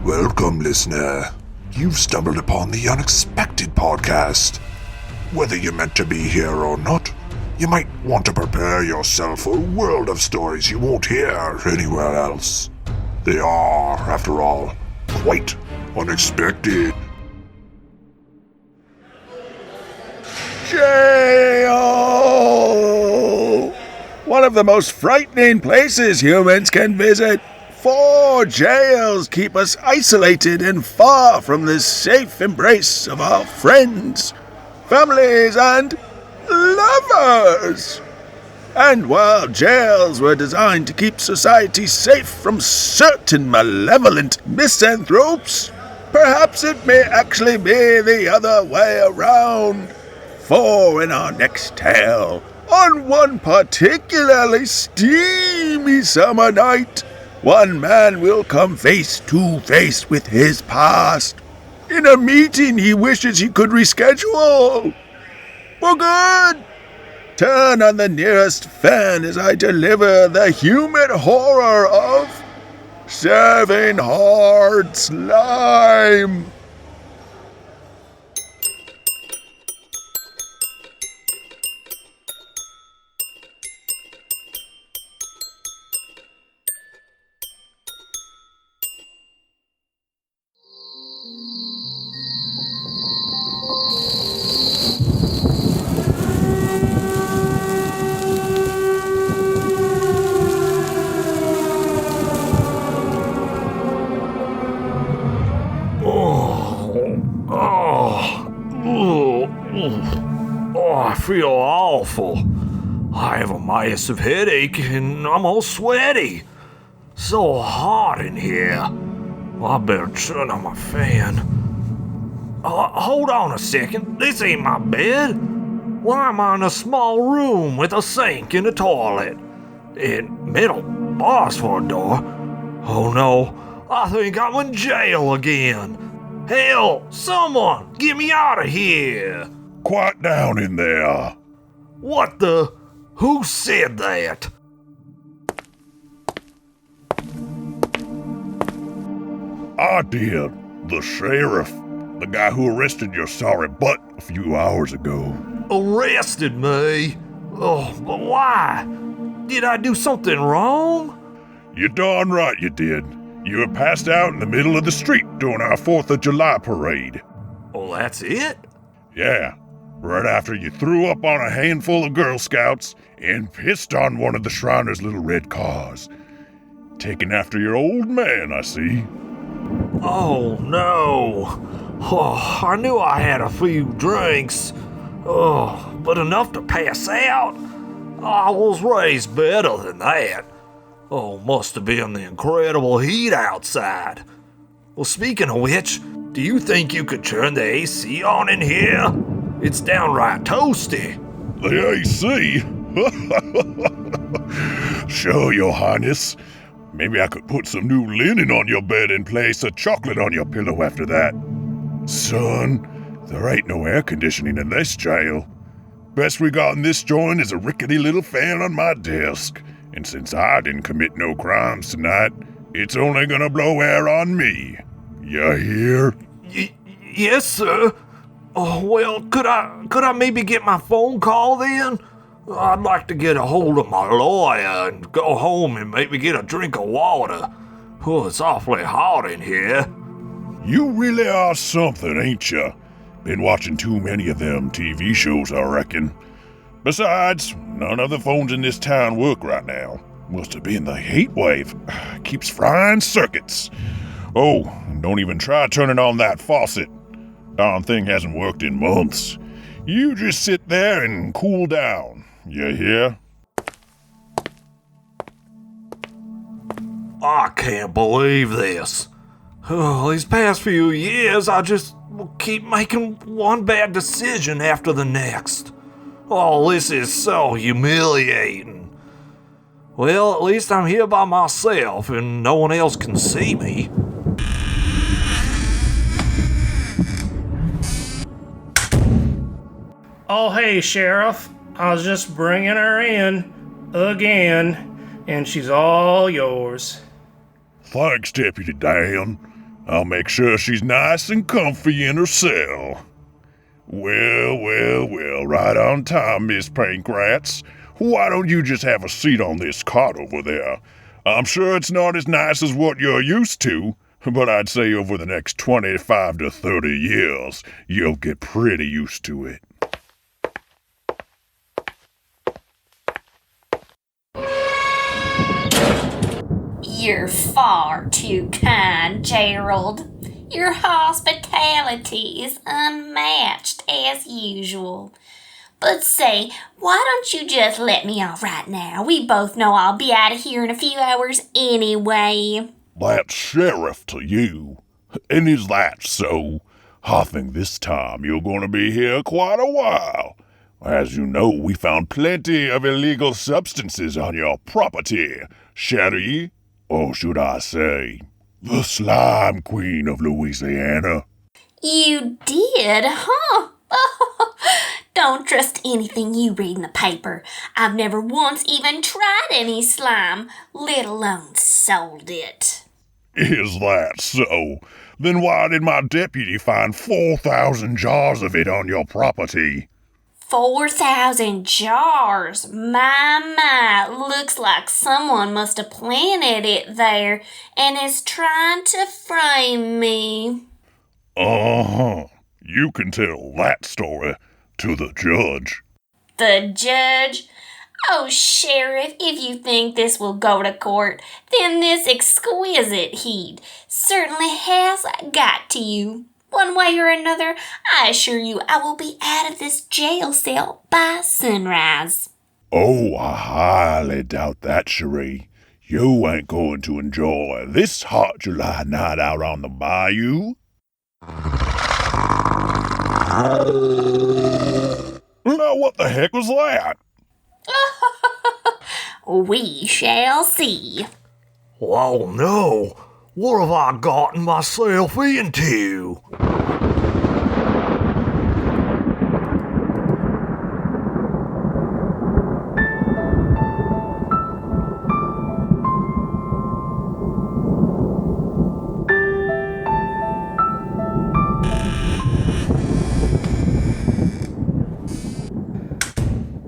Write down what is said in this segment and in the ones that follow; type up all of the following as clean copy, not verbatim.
Welcome, listener. You've stumbled upon the Unexpected Podcast. Whether you're meant to be here or not, you might want to prepare yourself for a world of stories you won't hear anywhere else. They are, after all, quite unexpected. Jail! One of the most frightening places humans can visit. 4 jails keep us isolated and far from the safe embrace of our friends, families, and lovers. And while jails were designed to keep society safe from certain malevolent misanthropes, perhaps it may actually be the other way around. For in our next tale, on one particularly steamy summer night, one man will come face to face with his past in a meeting he wishes he could reschedule. For good! Turn on the nearest fan as I deliver the humid horror of serving hard slime. I feel awful. I have a massive headache and I'm all sweaty. So hot in here. I better turn on my fan. Hold on a second. This ain't my bed. Why am I in a small room with a sink and a toilet? And metal bars for a door? Oh no, I think I'm in jail again. Hell, someone, get me out of here. Quiet down in there. What the? Who said that? I did. The sheriff. The guy who arrested your sorry butt a few hours ago. Arrested me? Oh, but why? Did I do something wrong? You're darn right you did. You were passed out in the middle of the street during our 4th of July parade. Oh, that's it? Yeah, right after you threw up on a handful of Girl Scouts and pissed on one of the Shriners' little red cars. Taking after your old man, I see. Oh, no. Oh, I knew I had a few drinks. Oh, but enough to pass out? I was raised better than that. Oh, must have been the incredible heat outside. Well, speaking of which, do you think you could turn the AC on in here? It's downright toasty. The AC? Sure, Your Highness. Maybe I could put some new linen on your bed and place a chocolate on your pillow after that. Son, there ain't no air conditioning in this jail. Best we got in this joint is a rickety little fan on my desk. And since I didn't commit no crimes tonight, it's only gonna blow air on me. You hear? Yes, sir. Oh, well, could I maybe get my phone call then? I'd like to get a hold of my lawyer and go home and maybe get a drink of water. Oh, it's awfully hot in here. You really are something, ain't you? Been watching too many of them TV shows, I reckon. Besides, none of the phones in this town work right now. Must have been the heat wave. Keeps frying circuits. Oh, and don't even try turning on that faucet. Darn thing hasn't worked in months. You just sit there and cool down. You hear? I can't believe this. Oh, these past few years, I just keep making one bad decision after the next. Oh, this is so humiliating. Well, at least I'm here by myself and no one else can see me. Oh, hey, Sheriff. I was just bringing her in again, and she's all yours. Thanks, Deputy Dan. I'll make sure she's nice and comfy in her cell. Well, right on time, Miss Pankrats. Why don't you just have a seat on this cot over there? I'm sure it's not as nice as what you're used to, but I'd say over the next 25 to 30 years, you'll get pretty used to it. You're far too kind, Gerald. Your hospitality is unmatched as usual. But say, why don't you just let me off right now? We both know I'll be out of here in a few hours anyway. That's sheriff to you. And is that so? I think this time you're going to be here quite a while. As you know, we found plenty of illegal substances on your property, Sherry. Or should I say, the Slime Queen of Louisiana. You did, huh? Don't trust anything you read in the paper. I've never once even tried any slime, let alone sold it. Is that so? Then why did my deputy find 4,000 jars of it on your property? 4,000 jars. My, looks like someone must have planted it there and is trying to frame me. Uh-huh. You can tell that story to the judge. The judge? Oh, Sheriff, if you think this will go to court, then this exquisite heat certainly has got to you. One way or another, I assure you I will be out of this jail cell by sunrise. Oh, I highly doubt that, Cherie. You ain't going to enjoy this hot July night out on the bayou. Now, what the heck was that? We shall see. Oh no! What have I gotten myself into?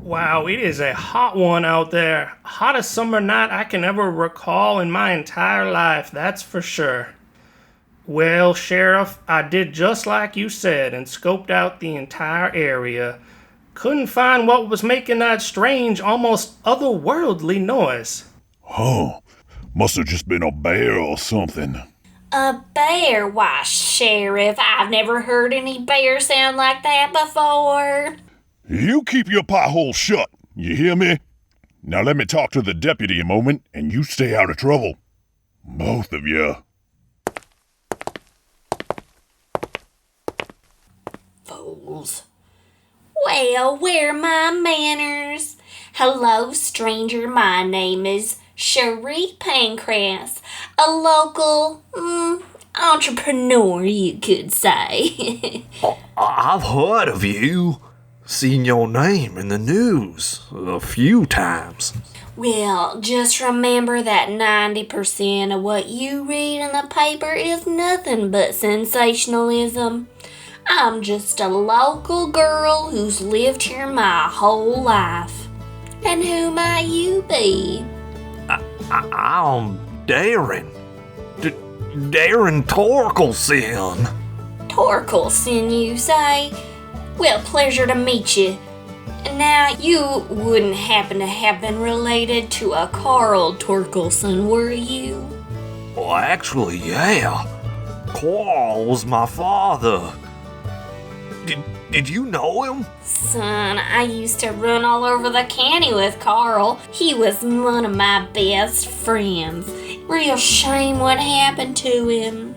Wow, it is a hot one out there. Hottest summer night I can ever recall in my entire life, that's for sure. Well, Sheriff, I did just like you said and scoped out the entire area. Couldn't find what was making that strange, almost otherworldly noise. Oh, must have just been a bear or something. A bear? Why, Sheriff, I've never heard any bear sound like that before. You keep your pothole shut, you hear me? Now let me talk to the deputy a moment, and you stay out of trouble. Both of you. Fools. Well, where are my manners? Hello, stranger, my name is Cherie Pancras, a local, entrepreneur, you could say. I've heard of you. Seen your name in the news a few times. Well, just remember that 90% of what you read in the paper is nothing but sensationalism. I'm just a local girl who's lived here my whole life. And who might you be? I'm Darren. Darren Torkelson. Torkelson, you say? Well, pleasure to meet you. Now, you wouldn't happen to have been related to a Carl Torkelson, were you? Well, actually, yeah. Carl was my father. Did you know him? Son, I used to run all over the county with Carl. He was one of my best friends. Real shame what happened to him.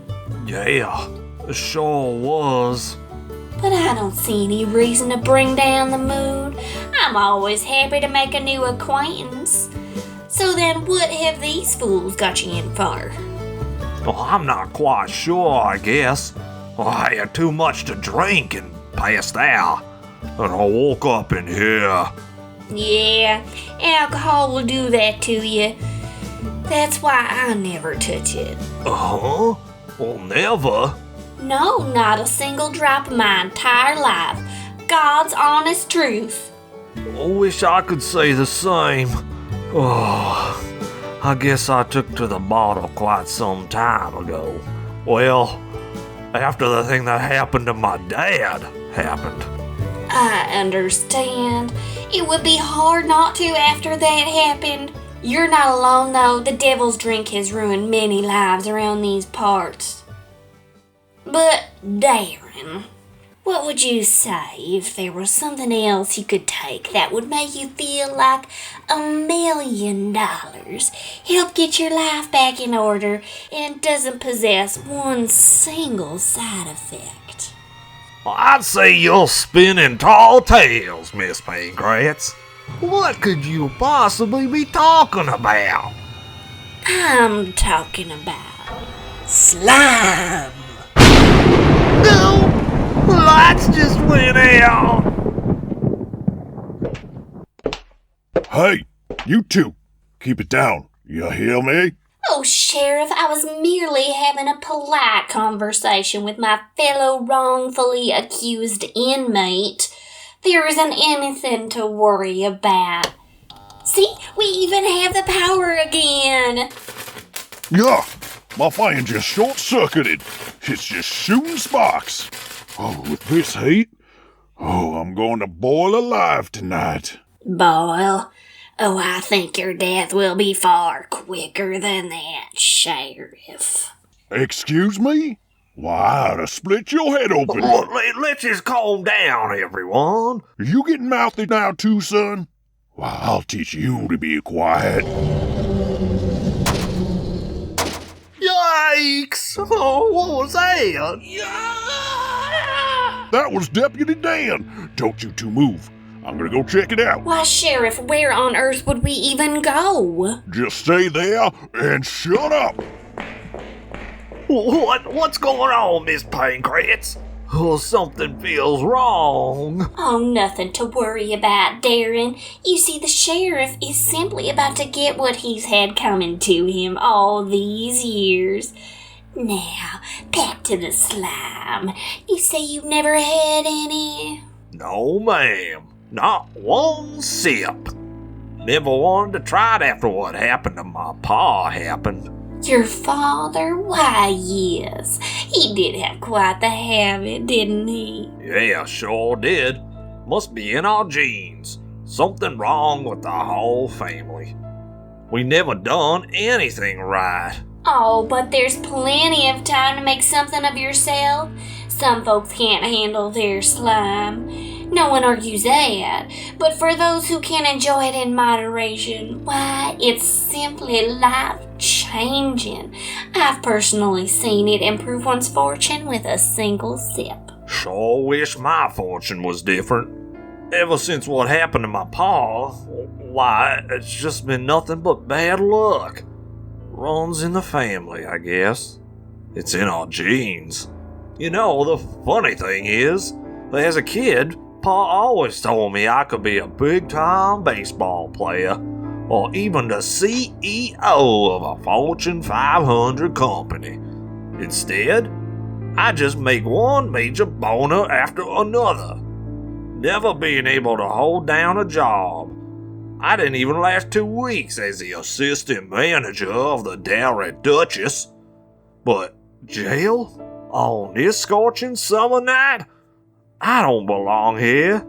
Yeah, it sure was. But I don't see any reason to bring down the mood. I'm always happy to make a new acquaintance. So then what have these fools got you in for? Well, I'm not quite sure, I guess. I had too much to drink and passed out. And I woke up in here. Yeah, alcohol will do that to you. That's why I never touch it. Uh-huh? Well, never. No, not a single drop of my entire life. God's honest truth. I wish I could say the same. Oh, I guess I took to the bottle quite some time ago. Well, after the thing that happened to my dad happened. I understand. It would be hard not to after that happened. You're not alone, though. The devil's drink has ruined many lives around these parts. But, Darren, what would you say if there was something else you could take that would make you feel like $1 million, help get your life back in order, and doesn't possess one single side effect? Well, I'd say you're spinning tall tales, Miss Pancrats. What could you possibly be talking about? I'm talking about slime. No! Lights just went out! Hey, you two, keep it down. You hear me? Oh, Sheriff, I was merely having a polite conversation with my fellow wrongfully accused inmate. There isn't anything to worry about. See, we even have the power again. Yeah, my fan just short-circuited. It's just shooting sparks. Oh, with this heat, I'm going to boil alive tonight. Boyle? Oh, I think your death will be far quicker than that, Sheriff. Excuse me? Why, I'd have split your head open. Let's just calm down, everyone. You getting mouthy now too, son? Why, I'll teach you to be quiet. Yikes! Oh, what was that? That was Deputy Dan. Don't you two move. I'm gonna go check it out. Why, Sheriff, where on earth would we even go? Just stay there and shut up. What's going on, Miss Pancrats? Oh, something feels wrong. Oh, nothing to worry about, Darren. You see, the sheriff is simply about to get what he's had coming to him all these years. Now, back to the slime. You say you've never had any? No, ma'am. Not one sip. Never wanted to try it after what happened to my pa happened. Your father? Why, yes. He did have quite the habit, didn't he? Yeah, sure did. Must be in our genes. Something wrong with the whole family. We never done anything right. Oh, but there's plenty of time to make something of yourself. Some folks can't handle their slime. No one argues that. But for those who can enjoy it in moderation, why, it's simply life-changing. I've personally seen it improve one's fortune with a single sip. Sure wish my fortune was different. Ever since what happened to my pa, why, it's just been nothing but bad luck. Runs in the family, I guess. It's in our genes. You know, the funny thing is, as a kid, Pa always told me I could be a big-time baseball player, or even the CEO of a Fortune 500 company. Instead, I just make one major boner after another, never being able to hold down a job. I didn't even last 2 weeks as the assistant manager of the Darren Duchess. But jail? On this scorching summer night? I don't belong here.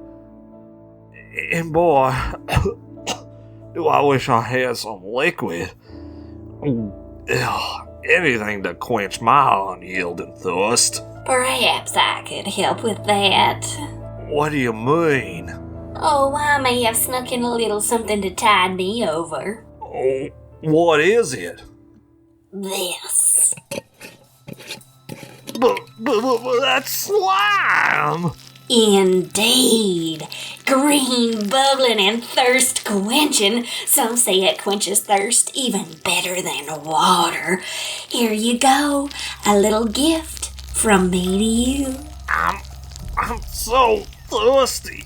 And boy, do I wish I had some liquid. Anything to quench my unyielding thirst. Perhaps I could help with that. What do you mean? Oh, I may have snuck in a little something to tide me over. Oh, what is it? This. But that's slime! Indeed. Green, bubbling, and thirst quenching. Some say it quenches thirst even better than water. Here you go. A little gift from me to you. I'm so thirsty.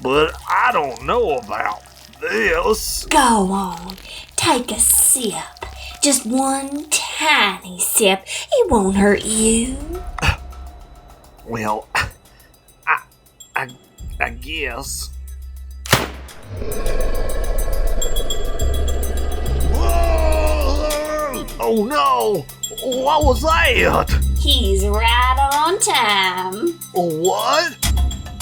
But I don't know about this. Go on. Take a sip. Just one tiny sip. It won't hurt you. Well, I guess. Whoa! Oh no! What was that? He's right on time. What?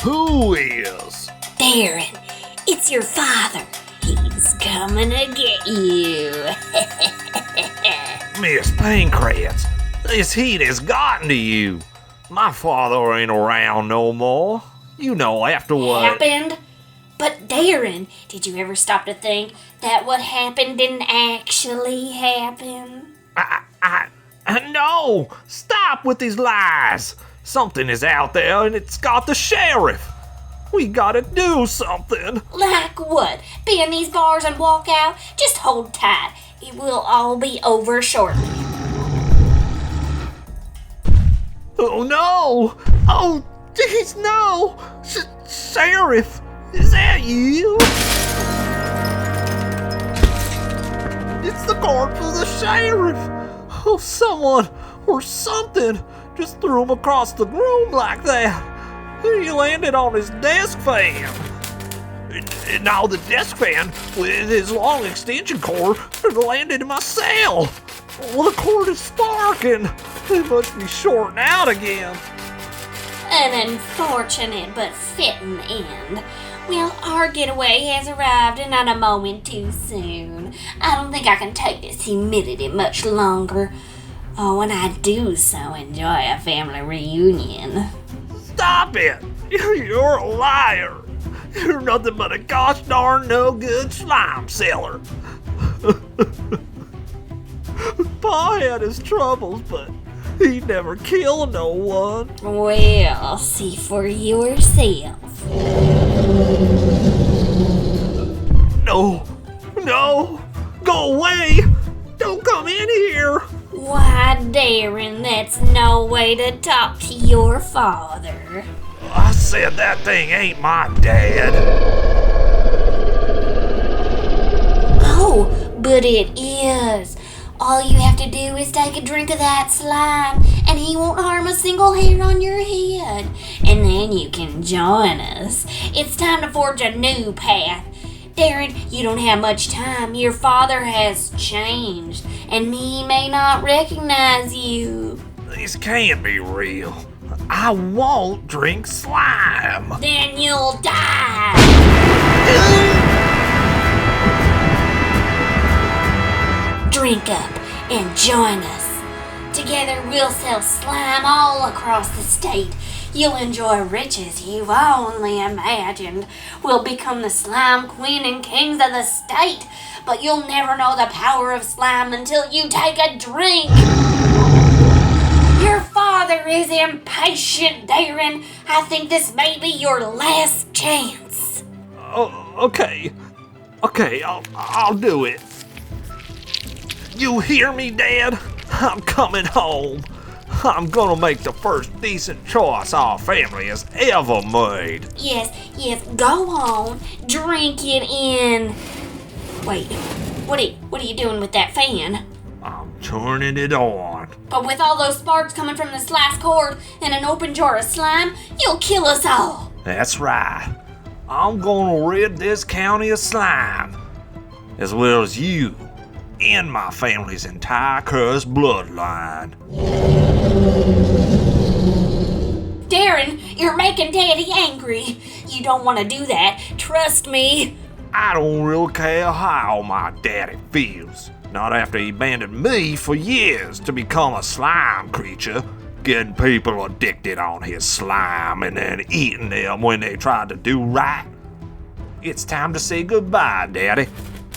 Who is? Darren, it's your father. He's coming to get you. Miss Pancrats, this heat has gotten to you. My father ain't around no more. You know, after what Happened? But Darren, did you ever stop to think that what happened didn't actually happen? No! Stop with these lies! Something is out there and it's got the sheriff. We gotta do something. Like what? Be in these bars and walk out? Just hold tight. It will all be over shortly. Oh no! Oh, jeez, no! Sheriff, is that you? It's the corpse of the sheriff! Oh, someone or something just threw him across the room like that. He landed on his desk fan. And now the desk fan, with his long extension cord, landed in my cell. Well, the cord is sparking. It must be shorting out again. An unfortunate but fitting end. Well, our getaway has arrived and not a moment too soon. I don't think I can take this humidity much longer. Oh, and I do so enjoy a family reunion. Stop it! You're a liar. You're nothing but a gosh darn no good slime seller. Pa had his troubles, but he never killed no one. Well, see for yourself. No, go away. Don't come in here. Why, Darren, that's no way to talk to your father. I said that thing ain't my dad. Oh, but it is. All you have to do is take a drink of that slime, and he won't harm a single hair on your head. And then you can join us. It's time to forge a new path. Darren, you don't have much time. Your father has changed, and he may not recognize you. This can't be real. I won't drink slime. Then you'll die. Drink up and join us. Together we'll sell slime all across the state. You'll enjoy riches you've only imagined. We'll become the Slime Queen and Kings of the state. But you'll never know the power of slime until you take a drink. Your father is impatient, Darren. I think this may be your last chance. Oh, okay, I'll do it. You hear me, Dad? I'm coming home. I'm gonna make the first decent choice our family has ever made. Yes, go on. Drink it in. Wait, what are you doing with that fan? I'm turning it on. But with all those sparks coming from this last cord and an open jar of slime, you'll kill us all. That's right. I'm gonna rid this county of slime, as well as you and my family's entire cursed bloodline. Darren, you're making Daddy angry. You don't want to do that. Trust me. I don't really care how my daddy feels. Not after he abandoned me for years to become a slime creature, getting people addicted on his slime and then eating them when they tried to do right. It's time to say goodbye, Daddy.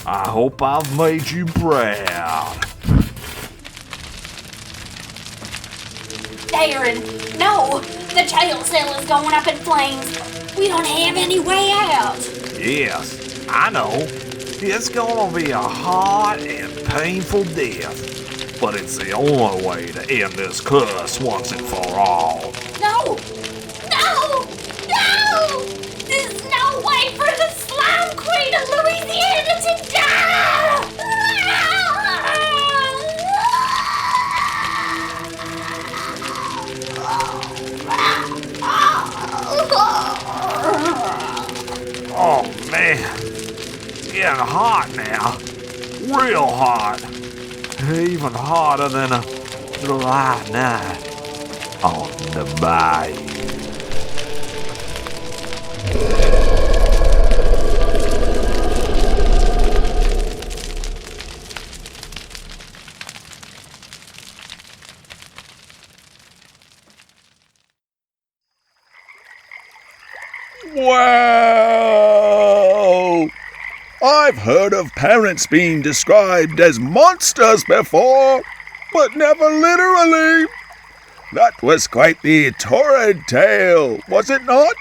I hope I've made you proud. Darren, no! The jail cell is going up in flames. We don't have any way out. Yes, I know. It's gonna be a hard and painful death, but it's the only way to end this curse once and for all. No! There's no way for the Slime Queen of Louisiana to die! getting hot now. Real hot. Even hotter than a July night on the bayou. Wow! I've heard of parents being described as monsters before, but never literally. That was quite the torrid tale, was it not?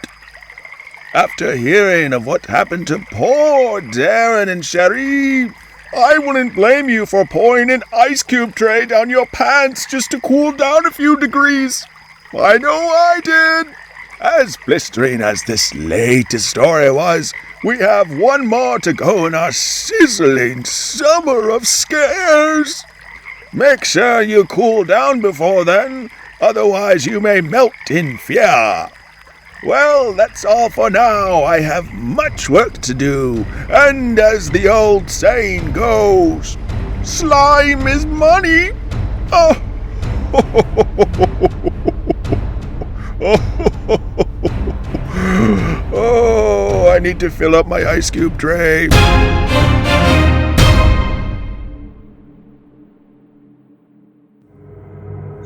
After hearing of what happened to poor Darren and Cherie, I wouldn't blame you for pouring an ice cube tray down your pants just to cool down a few degrees. I know I did. As blistering as this latest story was, we have one more to go in our sizzling summer of scares. Make sure you cool down before then, otherwise you may melt in fear. Well, that's all for now. I have much work to do, and as the old saying goes, slime is money. Oh. Oh, I need to fill up my ice cube tray.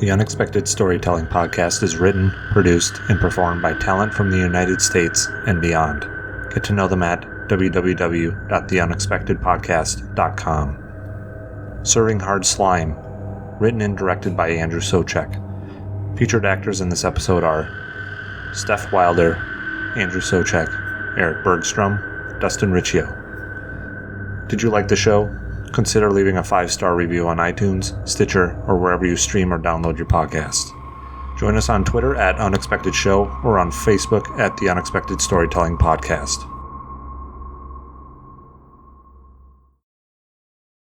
The Unexpected Storytelling Podcast is written, produced, and performed by talent from the United States and beyond. Get to know them at www.theunexpectedpodcast.com. Serving Hard Slime, written and directed by Andrew Soucek. Featured actors in this episode are Steph Wilder, Andrew Soucek, Erik Bergstrom, Dustin Riccio. Did you like the show? Consider leaving a 5-star review on iTunes, Stitcher, or wherever you stream or download your podcast. Join us on Twitter at Unexpected Show or on Facebook at The Unexpected Storytelling Podcast.